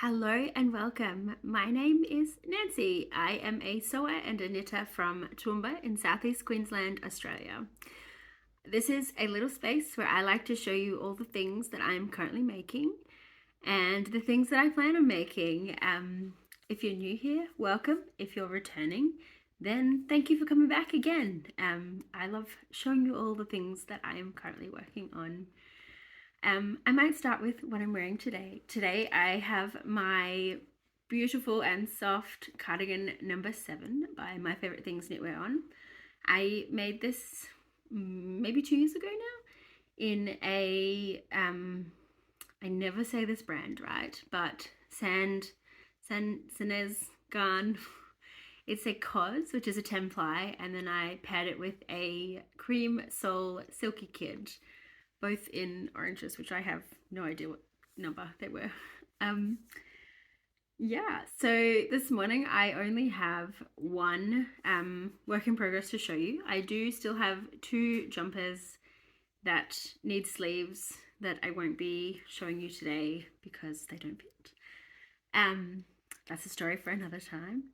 Hello and welcome. My name is Nancy. I am a sewer and a knitter from Toowoomba in southeast Queensland, Australia. This is a little space where I like to show you all the things that I'm currently making and the things that I plan on making. If you're new here, welcome. If you're returning, then thank you for coming back again. I love showing you all the things that I am currently working on. I might start with what I'm wearing today. Today I have my beautiful and soft cardigan number 7 by My Favorite Things Knitwear on. I made this maybe 2 years ago now in a I never say this brand right, but Sanez garn. It's a cos, which is a 10-ply, and then I paired it with a cream sole silky kid, both in oranges, which I have no idea what number they were. Yeah, so this morning I only have one work in progress to show you. I do still have 2 jumpers that need sleeves that I won't be showing you today because they don't fit. That's a story for another time.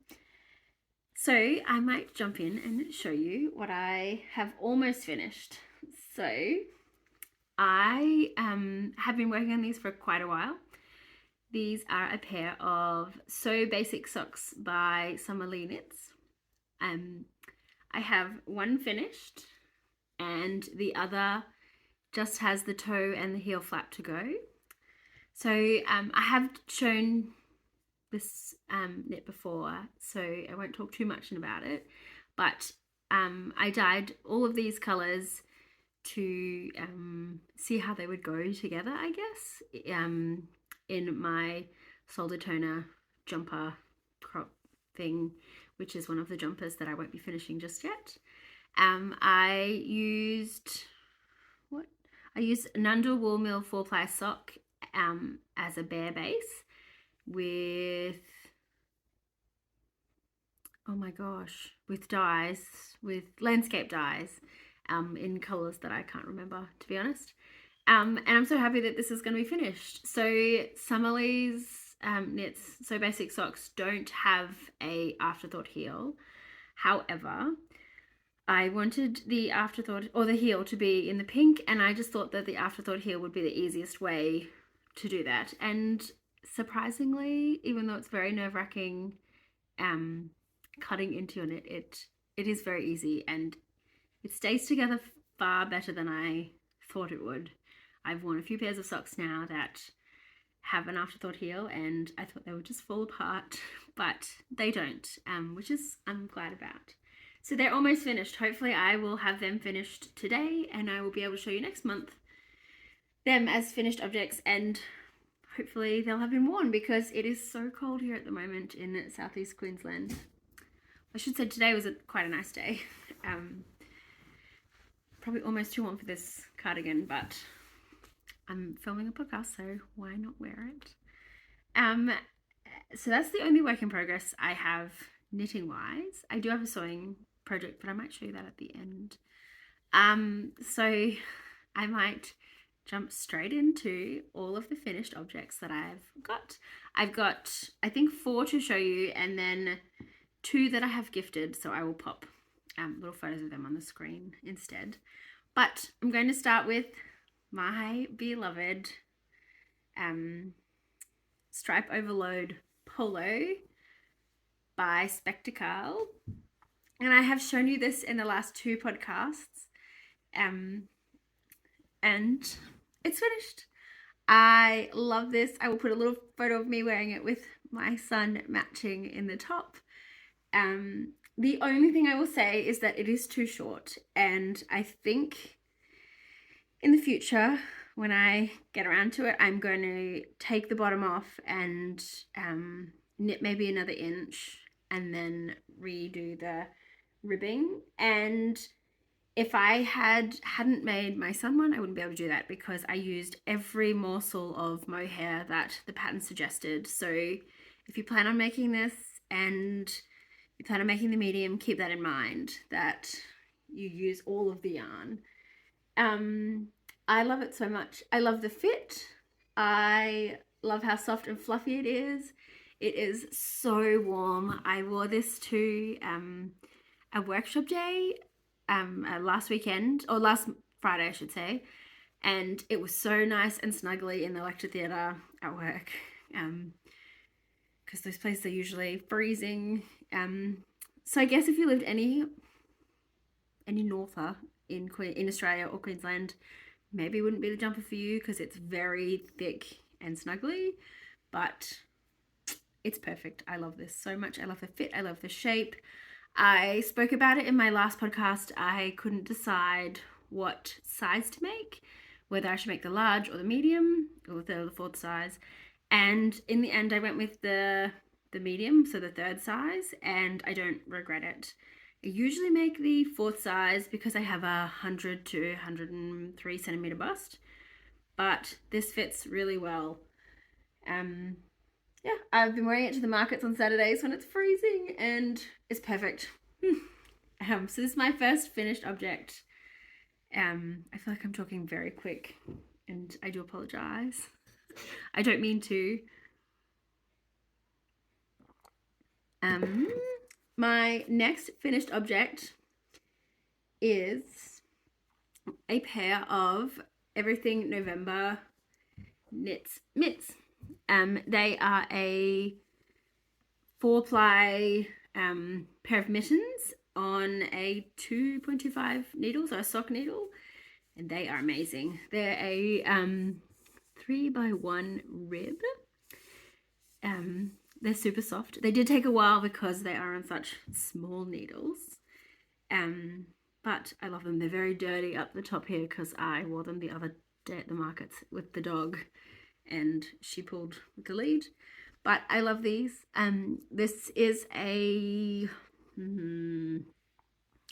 So I might jump in and show you what I have almost finished. So I have been working on these for quite a while. These are a pair of So Basic socks by Summer Lee Knits. I have one finished and the other just has the toe and the heel flap to go. So I have shown this knit before, so I won't talk too much about it, but I dyed all of these colors to see how they would go together, I guess, in my solder toner jumper crop thing, which is one of the jumpers that I won't be finishing just yet. I used Nundle Wool Mill 4-ply sock as a bare base with, oh my gosh, with dyes, with landscape dyes in colors that I can't remember, to be honest. And I'm so happy that this is going to be finished. So Summerlee's knits, So Basic socks, don't have a afterthought heel. However, I wanted the afterthought or the heel to be in the pink, and I just thought that the afterthought heel would be the easiest way to do that. And surprisingly, even though it's very nerve-wracking cutting into your knit, it is very easy and it stays together far better than I thought it would. I've worn a few pairs of socks now that have an afterthought heel, and I thought they would just fall apart, but they don't, which is I'm glad about. So they're almost finished. Hopefully I will have them finished today, and I will be able to show you next month them as finished objects, and hopefully they'll have been worn because it is so cold here at the moment in southeast Queensland. I should say today was quite a nice day. Probably almost too warm for this cardigan, but I'm filming a podcast, so why not wear it? So that's the only work in progress I have knitting wise. I do have a sewing project, but I might show you that at the end. So I might jump straight into all of the finished objects that I've got. I've got, I think, 4 to show you, and then 2 that I have gifted, so I will pop little photos of them on the screen instead. But I'm going to start with my beloved Stripe Overload Polo by Spektekal. And I have shown you this in the last 2 podcasts. And it's finished. I love this. I will put a little photo of me wearing it with my son matching in the top. The only thing I will say is that it is too short, and I think in the future, when I get around to it, I'm going to take the bottom off and knit maybe another inch and then redo the ribbing. And if I hadn't made my son one, I wouldn't be able to do that because I used every morsel of mohair that the pattern suggested. So if you plan on making this and you plan on making the medium, keep that in mind, that you use all of the yarn. I love it so much. I love the fit. I love how soft and fluffy it is. It is so warm. I wore this to a workshop day last weekend, or last Friday I should say, and it was so nice and snuggly in the lecture theatre at work, because those places are usually freezing. So I guess if you lived any norther in Australia or Queensland, maybe it wouldn't be the jumper for you because it's very thick and snuggly, but it's perfect. I love this so much. I love the fit. I love the shape. I spoke about it in my last podcast. I couldn't decide what size to make, whether I should make the large or the medium or the third or the fourth size. And in the end, I went with the medium, so the third size, and I don't regret it. I usually make the fourth size because I have a 100 to 103 centimeter bust, but this fits really well. Yeah, I've been wearing it to the markets on Saturdays when it's freezing, and it's perfect. So this is my first finished object. I feel like I'm talking very quick, and I do apologize. I don't mean to. My next finished object is a pair of Everything November knits mitts. They are a 4-ply pair of mittens on a 2.25 needle, so a sock needle, and they are amazing. They're a 3x1 rib. They're super soft. They did take a while because they are on such small needles, but I love them. They're very dirty up the top here because I wore them the other day at the markets with the dog, and she pulled with the lead. But I love these. This is it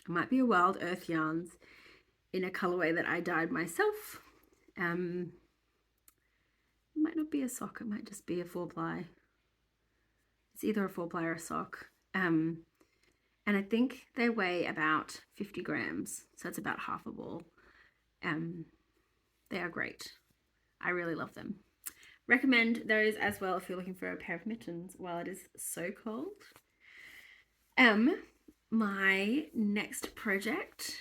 might be a Wild Earth Yarns in a colorway that I dyed myself. It might not be a sock, it might just be a 4-ply. It's either a 4-ply or a sock. And I think they weigh about 50 grams, so it's about half a ball. They are great. I really love them. Recommend those as well if you're looking for a pair of mittens while it is so cold. My next project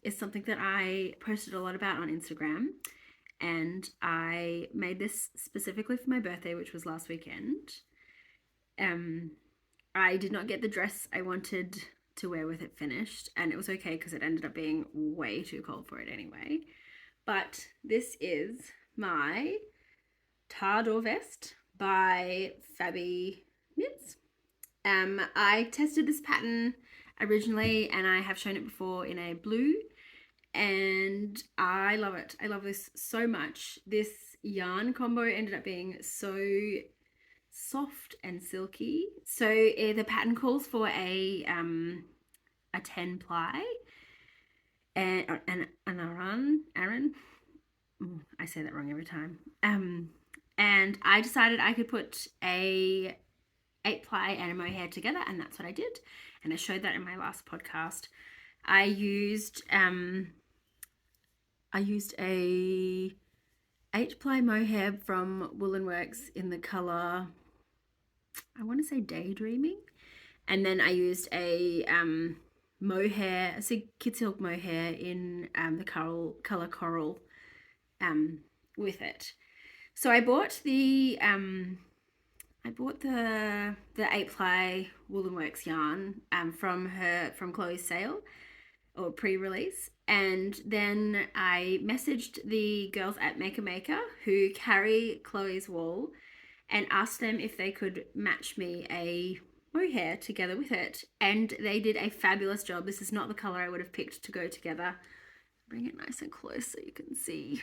is something that I posted a lot about on Instagram, and I made this specifically for my birthday, which was last weekend. I did not get the dress I wanted to wear with it finished, and it was okay because it ended up being way too cold for it anyway. But this is my Tardor Vest by Fabi knits. I tested this pattern originally, and I have shown it before in a blue, and I love it. I love this so much. This yarn combo ended up being so soft and silky. So the pattern calls for a 10-ply and an Aran. I say that wrong every time. And I decided I could put a 8-ply and a mohair together, and that's what I did. And I showed that in my last podcast. I used a 8-ply mohair from Woolen Works in the color, I want to say Daydreaming, and then I used a mohair, a kid silk mohair in the color Coral with it. So I bought the 8-ply Woolen Works yarn from Chloe's sale or pre-release, and then I messaged the girls at Maker who carry Chloe's wool and asked them if they could match me a mohair together with it, and they did a fabulous job. This is not the color I would have picked to go together. Bring it nice and close so you can see.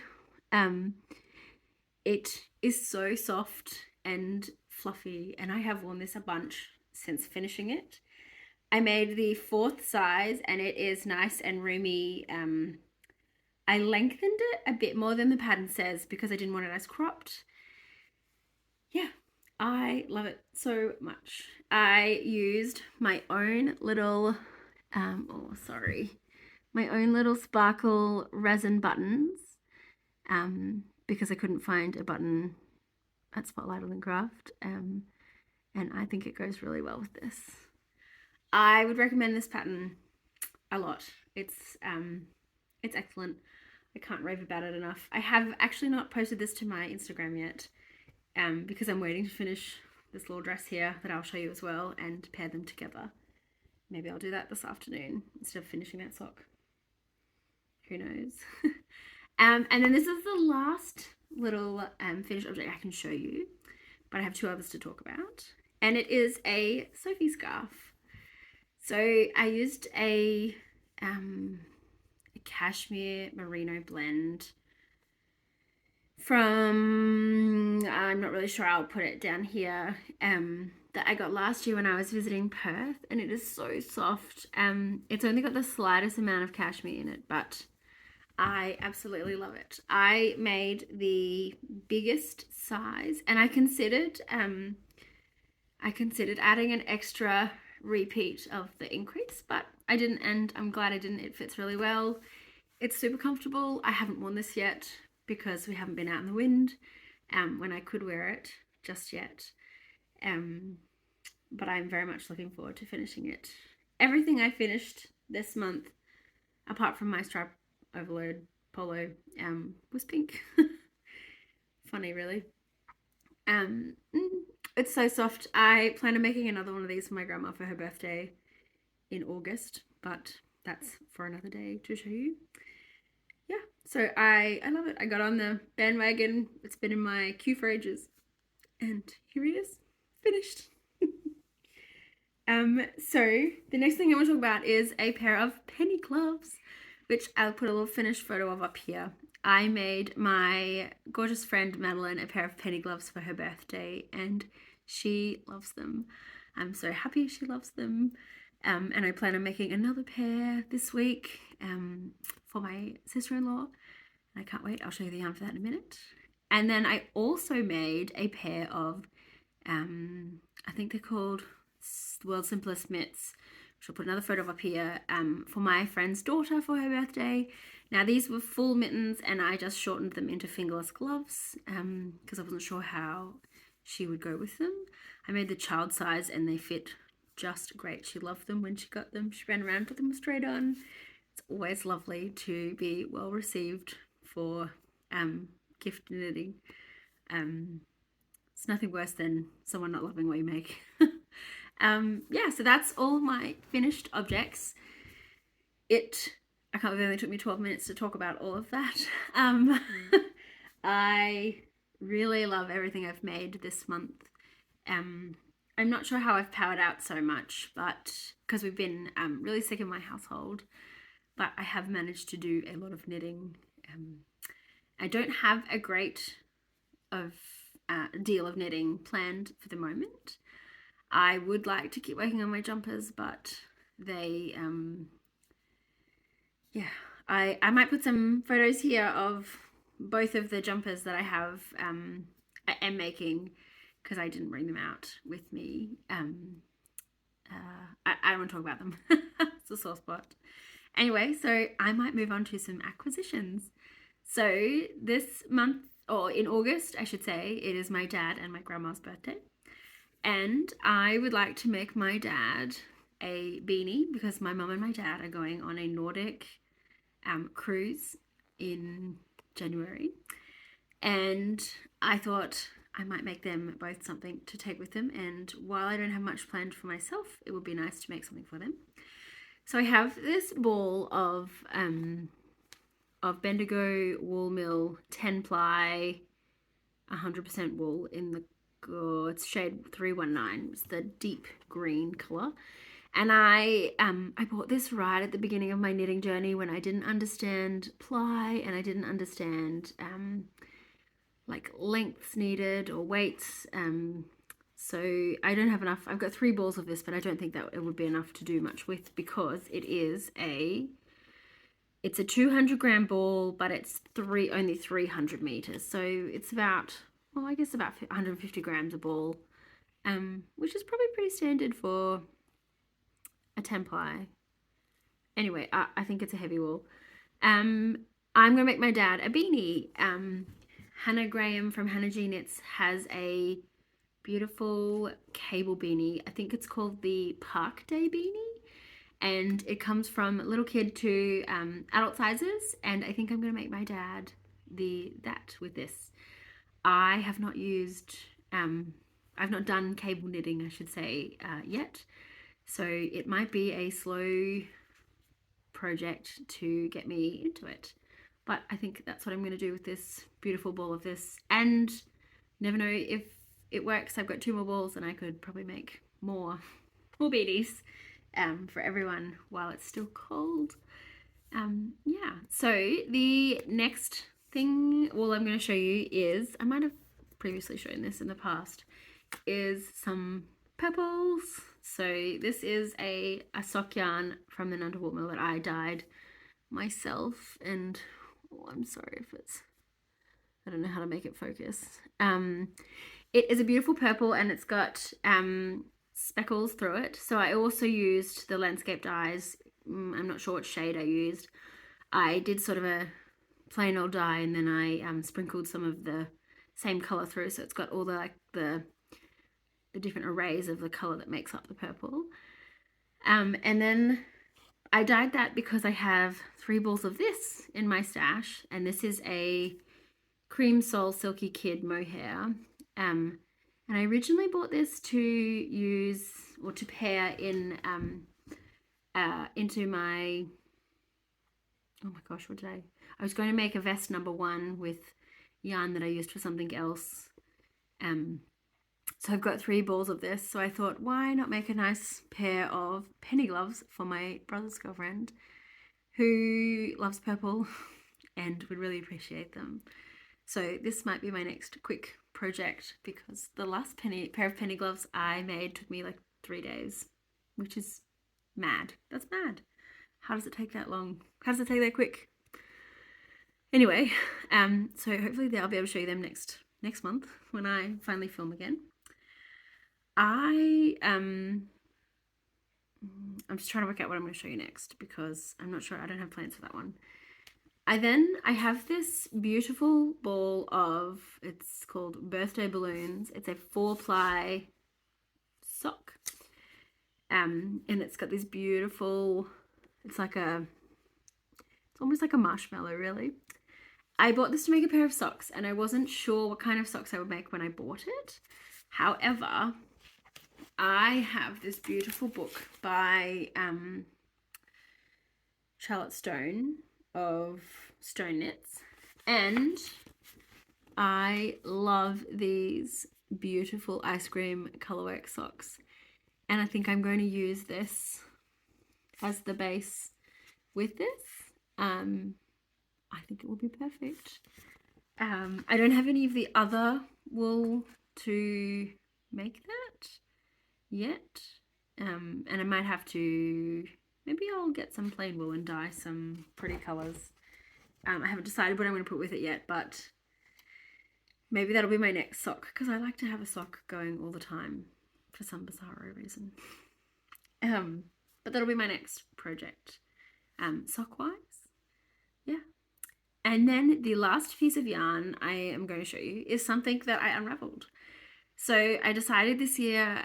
It is so soft and fluffy, and I have worn this a bunch since finishing it. I made the 4th size, and it is nice and roomy. I lengthened it a bit more than the pattern says because I didn't want it as cropped. Yeah, I love it so much. I used my own little, my own little sparkle resin buttons, because I couldn't find a button at Spotlight on the Craft, and I think it goes really well with this. I would recommend this pattern a lot. It's excellent. I can't rave about it enough. I have actually not posted this to my Instagram yet, because I'm waiting to finish this little dress here that I'll show you as well and pair them together. Maybe I'll do that this afternoon instead of finishing that sock. Who knows? And then this is the last little finished object I can show you, but I have two others to talk about. And it is a Sophie Scarf. So I used a cashmere merino blend from, I'm not really sure, I'll put it down here, that I got last year when I was visiting Perth, and it is so soft. It's only got the slightest amount of cashmere in it, but I absolutely love it. I made the biggest size, and I considered adding an extra repeat of the increase, but I didn't, and I'm glad I didn't. It fits really well. It's super comfortable. I haven't worn this yet because we haven't been out in the wind when I could wear it just yet. But I'm very much looking forward to finishing it. Everything I finished this month, apart from my strap overload polo, was pink. Funny, really. It's so soft. I plan on making another one of these for my grandma for her birthday in August, but that's for another day to show you. Yeah, so I love it. I got on the bandwagon. It's been in my queue for ages, and here it is, finished. So the next thing I want to talk about is a pair of penny gloves, which I'll put a little finished photo of up here. I made my gorgeous friend Madeline a pair of penny gloves for her birthday, and she loves them. I'm so happy she loves them. And I plan on making another pair this week for my sister-in-law. I can't wait. I'll show you the yarn for that in a minute. And then I also made a pair of, I think they're called World's Simplest Mitts, which I'll put another photo of up here, for my friend's daughter for her birthday. Now these were full mittens, and I just shortened them into fingerless gloves because I wasn't sure how she would go with them. I made the child size and they fit just great. She loved them when she got them. She ran around with them straight on. It's always lovely to be well received for gift knitting. It's nothing worse than someone not loving what you make. Yeah, so that's all my finished objects. I can't believe it only took me 12 minutes to talk about all of that. I really love everything I've made this month. I'm not sure how I've powered out so much, but because we've been really sick in my household, but I have managed to do a lot of knitting. I don't have a great deal of knitting planned for the moment. I would like to keep working on my jumpers, but they, yeah, I might put some photos here of both of the jumpers that I have, I am making, because I didn't bring them out with me. I don't want to talk about them. It's a sore spot. Anyway, so I might move on to some acquisitions. So this month, or in August, I should say, it is my dad and my grandma's birthday. And I would like to make my dad a beanie because my mum and my dad are going on a Nordic cruise in January. And I thought I might make them both something to take with them. And while I don't have much planned for myself, it would be nice to make something for them. So I have this ball of Bendigo wool mill 10 ply 100% wool in the it's shade 319. It's the deep green color, and I bought this right at the beginning of my knitting journey when I didn't understand ply and I didn't understand like lengths needed or weights. So I don't have enough. I've got 3 balls of this, but I don't think that it would be enough to do much with because it's a 200 gram ball, but it's only 300 meters. So it's about, well, I guess about 150 grams a ball, which is probably pretty standard for a 10 ply. Anyway, I think it's a heavy wool. I'm going to make my dad a beanie. Hannah Graham from Hannah G Knits has a beautiful cable beanie. I think it's called the Park Day beanie, and it comes from little kid to adult sizes, and I think I'm going to make my dad that with this. I have not used I've not done cable knitting, I should say, yet, so it might be a slow project to get me into it, but I think that's what I'm going to do with this beautiful ball of this. And never know, if it works, I've got 2 more balls and I could probably make more beanies for everyone while it's still cold. Yeah, so the next thing, well, I'm going to show you is, I might have previously shown this in the past, is some purples. So this is a sock yarn from the Nundah Wool Mill that I dyed myself, and I'm sorry if it's, I don't know how to make it focus. It is a beautiful purple and it's got speckles through it. So I also used the landscape dyes. I'm not sure what shade I used. I did sort of a plain old dye, and then I sprinkled some of the same color through, so it's got all the the different arrays of the color that makes up the purple. And then I dyed that because I have 3 balls of this in my stash, and this is a Cream Soul Silky Kid mohair. And I originally bought this to use, or to pair in into my, oh my gosh, what did I was going to make a vest number 1 with yarn that I used for something else. So I've got 3 balls of this, so I thought, why not make a nice pair of penny gloves for my brother's girlfriend, who loves purple and would really appreciate them. So this might be my next quick project, because the last pair of penny gloves I made took me like 3 days, which is mad. That's mad. How does it take that long? How does it take that quick? Anyway, so hopefully I'll be able to show you them next month when I finally film again. I'm just trying to work out what I'm going to show you next, because I'm not sure. I don't have plans for that one. I have this beautiful ball of, it's called Birthday Balloons. It's a 4-ply sock. And it's got this beautiful, it's almost like a marshmallow, really. I bought this to make a pair of socks, and I wasn't sure what kind of socks I would make when I bought it. However, I have this beautiful book by Charlotte Stone of Stone Knits, and I love these beautiful ice cream colorwork socks, and I think I'm going to use this as the base with this. I think it will be perfect. I don't have any of the other wool to make that yet, and I might have to, maybe I'll get some plain wool and dye some pretty colors. I haven't decided what I'm going to put with it yet, but maybe that'll be my next sock, because I like to have a sock going all the time for some bizarre reason. But that'll be my next project, sock wise. Yeah. And then the last piece of yarn I am going to show you is something that I unraveled. So I decided this year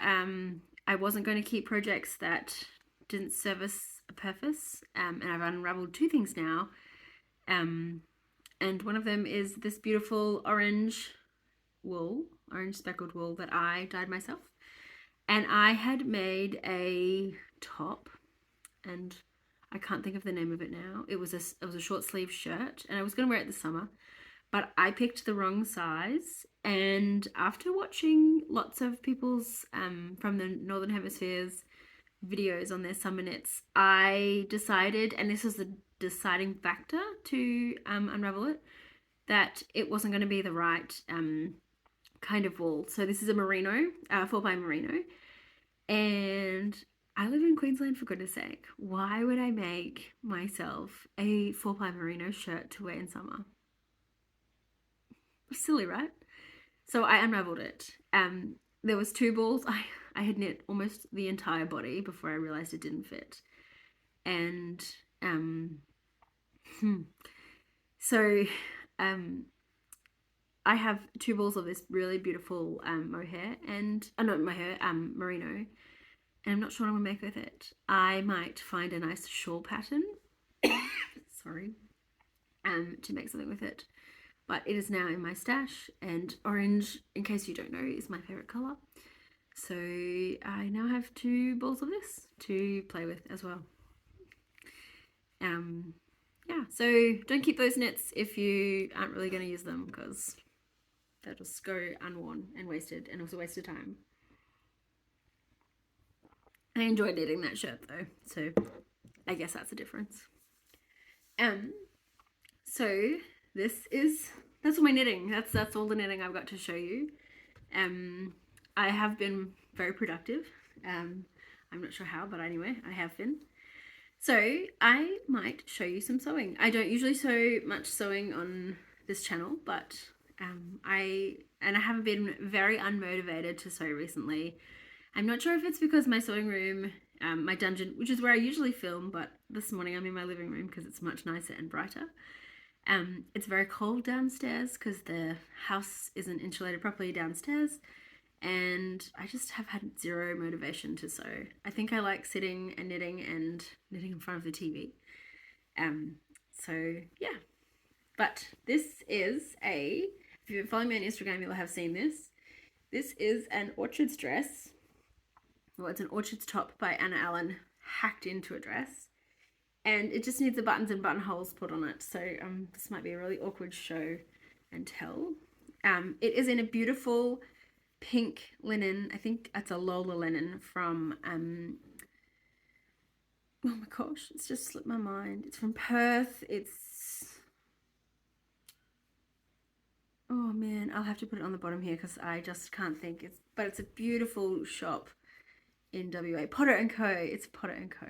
I wasn't going to keep projects that didn't service a purpose, and I've unraveled 2 things now. And one of them is this beautiful orange speckled wool that I dyed myself. And I had made a top, and I can't think of the name of it now. It was a short sleeve shirt, and I was going to wear it this summer, but I picked the wrong size. And after watching lots of people's from the Northern Hemisphere's videos on their summer knits, I decided, and this was the deciding factor to unravel it, that it wasn't going to be the right kind of wool. So this is a merino, 4-ply merino, and I live in Queensland, for goodness sake. Why would I make myself a 4-ply merino shirt to wear in summer? Silly, right? So I unraveled it. There was 2 balls. I had knit almost the entire body before I realized it didn't fit. And so I have 2 balls of this really beautiful mohair and no mohair merino, and I'm not sure what I'm gonna make with it. I might find a nice shawl pattern sorry, to make something with it. But it is now in my stash, and orange, in case you don't know, is my favorite color. So I now have 2 balls of this to play with as well. Yeah, so don't keep those knits if you aren't really going to use them, because they'll just go unworn and wasted, and it was a waste of time. I enjoyed knitting that shirt though, so I guess that's a difference. So that's all my knitting. That's all the knitting I've got to show you. I have been very productive. I'm not sure how, but anyway, I have been. So I might show you some sewing. I don't usually show much sewing on this channel, but I haven't been very unmotivated to sew recently. I'm not sure if it's because my sewing room, my dungeon, which is where I usually film, but this morning I'm in my living room because it's much nicer and brighter. It's very cold downstairs because the house isn't insulated properly downstairs, and I just have had zero motivation to sew. I think I like sitting and knitting in front of the TV. So yeah, but this is if you follow me on Instagram, you'll have seen this. This is an Orchards dress. Well, it's an Orchards top by Anna Allen hacked into a dress. And it just needs the buttons and buttonholes put on it. So this might be a really awkward show and tell. It is in a beautiful pink linen. I think that's a Lola linen from, oh my gosh, it's just slipped my mind. It's from Perth. Oh man, I'll have to put it on the bottom here because I just can't think. But it's a beautiful shop in WA. Potter & Co. It's Potter & Co.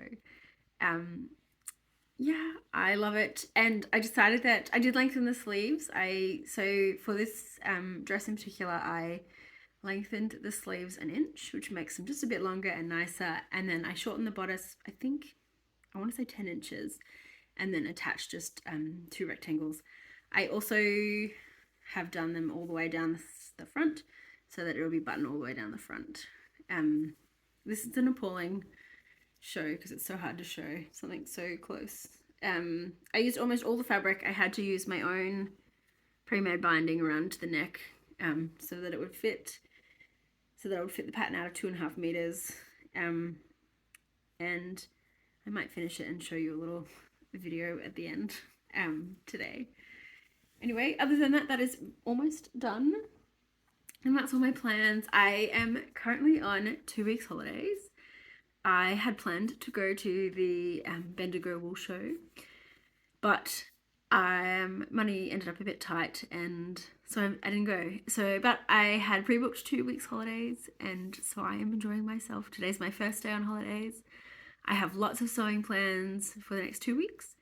Yeah, I love it. And I decided that I did lengthen the sleeves. So for this dress in particular, I lengthened the sleeves an inch, which makes them just a bit longer and nicer. And then I shortened the bodice, I think, I want to say 10 inches, and then attached just 2 rectangles. I also have done them all the way down the front so that it will be buttoned all the way down the front. This is an appalling show because it's so hard to show something so close. I used almost all the fabric. I had to use my own pre-made binding around the neck so that it would fit the pattern out of 2.5 meters. And I might finish it and show you a little video at the end today. Anyway, other than that, that is almost done. And that's all my plans. I am currently on 2 weeks holidays. I had planned to go to the Bendigo wool show, but money ended up a bit tight, and so I didn't go. But I had pre-booked 2 weeks holidays, and so I am enjoying myself. Today's my first day on holidays. I have lots of sewing plans for the next 2 weeks,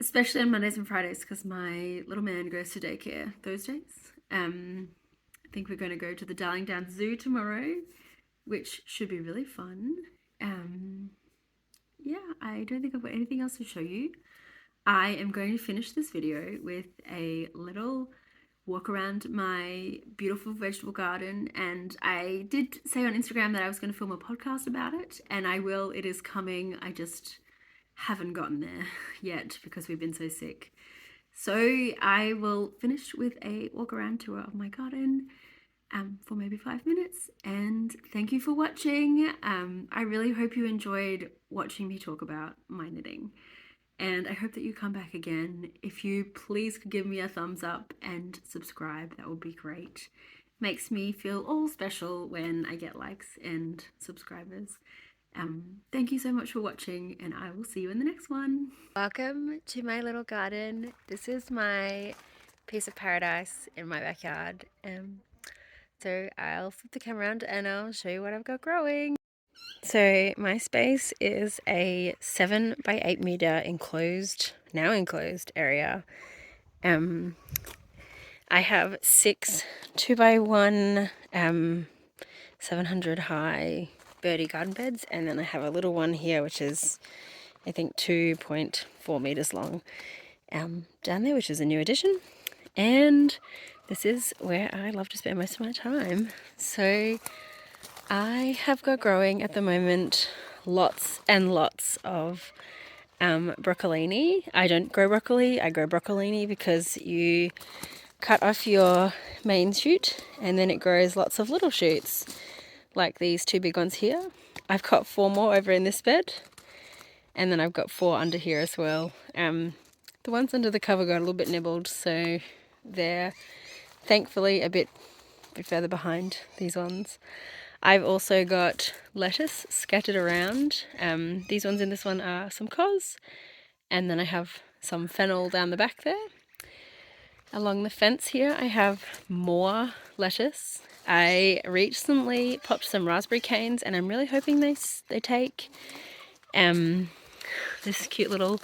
especially on Mondays and Fridays because my little man goes to daycare those days. I think we're going to go to the Darling Downs Zoo tomorrow, which should be really fun. Yeah, I don't think I've got anything else to show you. I am going to finish this video with a little walk around my beautiful vegetable garden, and I did say on Instagram that I was going to film a podcast about it, and I will. It is coming. I just haven't gotten there yet because we've been so sick. So I will finish with a walk around tour of my garden for maybe 5 minutes, and thank you for watching. I really hope you enjoyed watching me talk about my knitting, and I hope that you come back again. If you please could give me a thumbs up and subscribe, that would be great. Makes me feel all special when I get likes and subscribers. Thank you so much for watching, and I will see you in the next one. Welcome to my little garden. This is my piece of paradise in my backyard. So I'll flip the camera around and I'll show you what I've got growing. So my space is a 7 by 8 meter now enclosed area. I have 6 2 by 1 700 high birdie garden beds, and then I have a little one here which is I think 2.4 meters long down there, which is a new addition. And this is where I love to spend most of my time. So I have got growing at the moment lots and lots of broccolini. I don't grow broccoli, I grow broccolini because you cut off your main shoot and then it grows lots of little shoots like these two big ones here. I've got 4 more over in this bed and then I've got 4 under here as well. The ones under the cover got a little bit nibbled, so they're thankfully a bit further behind these ones. I've also got lettuce scattered around. These ones in this one are some cos, and then I have some fennel down the back there. Along the fence here I have more lettuce. I recently popped some raspberry canes and I'm really hoping they take. This cute little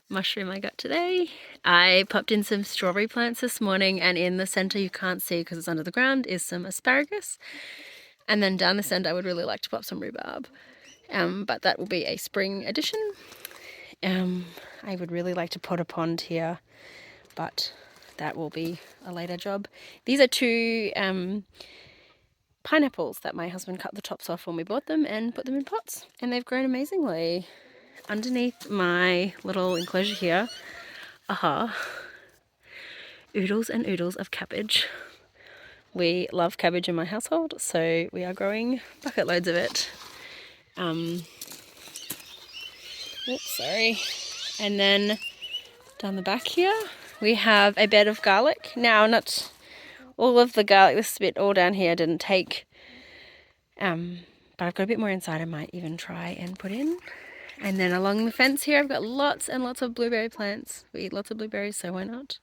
mushroom I got today. I popped in some strawberry plants this morning, and in the center, you can't see because it's under the ground, is some asparagus. And then down this end I would really like to pop some rhubarb, but that will be a spring addition. I would really like to pot a pond here, but that will be a later job. These are 2 pineapples that my husband cut the tops off when we bought them and put them in pots, and they've grown amazingly. Underneath my little enclosure here, oodles and oodles of cabbage. We love cabbage in my household, so we are growing bucket loads of it. Oops, sorry. And then down the back here, we have a bed of garlic. Now, not all of the garlic, this bit all down here didn't take, but I've got a bit more inside I might even try and put in. And then along the fence here, I've got lots and lots of blueberry plants. We eat lots of blueberries, so why not?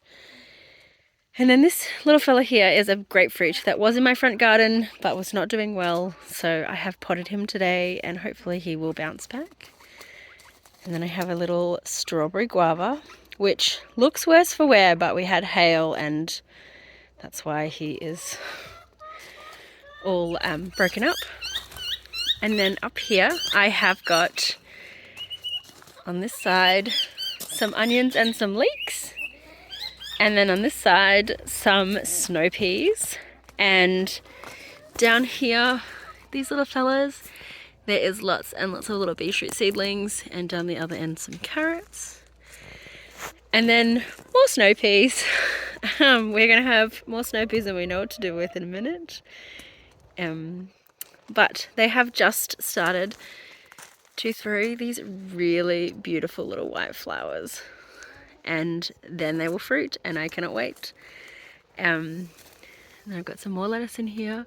And then this little fella here is a grapefruit that was in my front garden, but was not doing well. So I have potted him today, and hopefully he will bounce back. And then I have a little strawberry guava, which looks worse for wear, but we had hail, and that's why he is all broken up. And then up here, I have got, on this side, some onions and some leeks. And then on this side, some snow peas. And down here, these little fellas, there is lots and lots of little beetroot seedlings. And down the other end, some carrots. And then more snow peas. We're going to have more snow peas than we know what to do with in a minute. But they have just started to throw these really beautiful little white flowers, and then they will fruit, and I cannot wait. And I've got some more lettuce in here,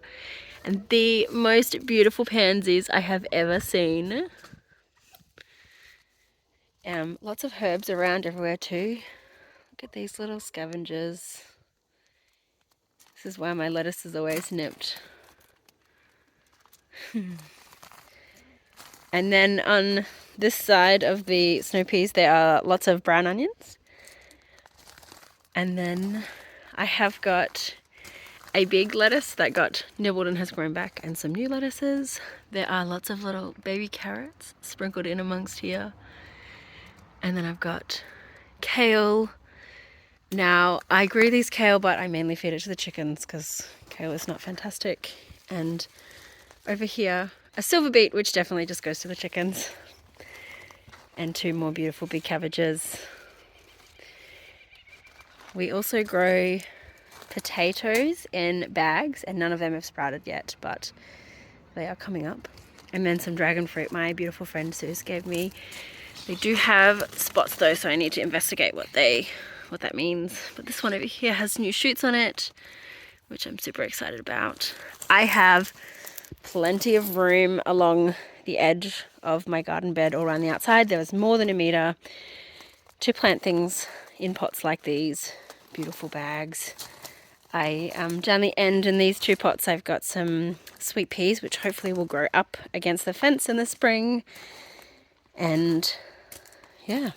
and the most beautiful pansies I have ever seen. Lots of herbs around everywhere too. Look at these little scavengers. This is why my lettuce is always nipped. And then on this side of the snow peas, there are lots of brown onions. And then I have got a big lettuce that got nibbled and has grown back, and some new lettuces. There are lots of little baby carrots sprinkled in amongst here. And then I've got kale. Now, I grew these kale, but I mainly feed it to the chickens because kale is not fantastic. And over here, a silver beet, which definitely just goes to the chickens. And 2 more beautiful big cabbages. We also grow potatoes in bags, and none of them have sprouted yet, but they are coming up. And then some dragon fruit my beautiful friend Suze gave me. They do have spots though, so I need to investigate what that means. But this one over here has new shoots on it, which I'm super excited about. I have plenty of room along the edge of my garden bed all around the outside. There was more than a meter to plant things in pots like these beautiful bags. Down the end in these 2 pots I've got some sweet peas, which hopefully will grow up against the fence in the spring. And yeah,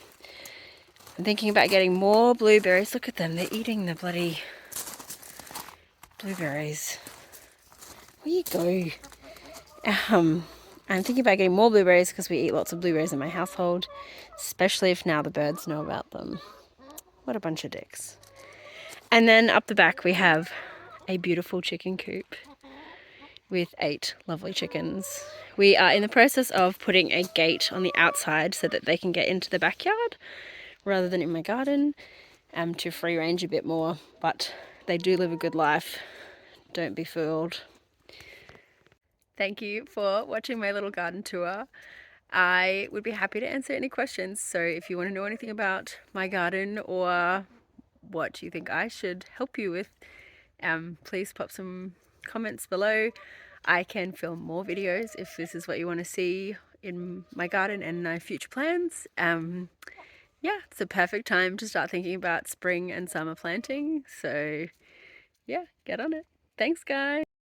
I'm thinking about getting more blueberries. Look at them, they're eating the bloody blueberries. Where you go? I'm thinking about getting more blueberries because we eat lots of blueberries in my household, especially if now the birds know about them. What a bunch of dicks. And then up the back we have a beautiful chicken coop with 8 lovely chickens. We are in the process of putting a gate on the outside so that they can get into the backyard rather than in my garden, to free range a bit more, but they do live a good life. Don't be fooled. Thank you for watching my little garden tour. I would be happy to answer any questions, so if you want to know anything about my garden or what you think I should help you with, please pop some comments below. I can film more videos if this is what you want to see in my garden and my future plans. Yeah, it's a perfect time to start thinking about spring and summer planting, so yeah, get on it. Thanks guys.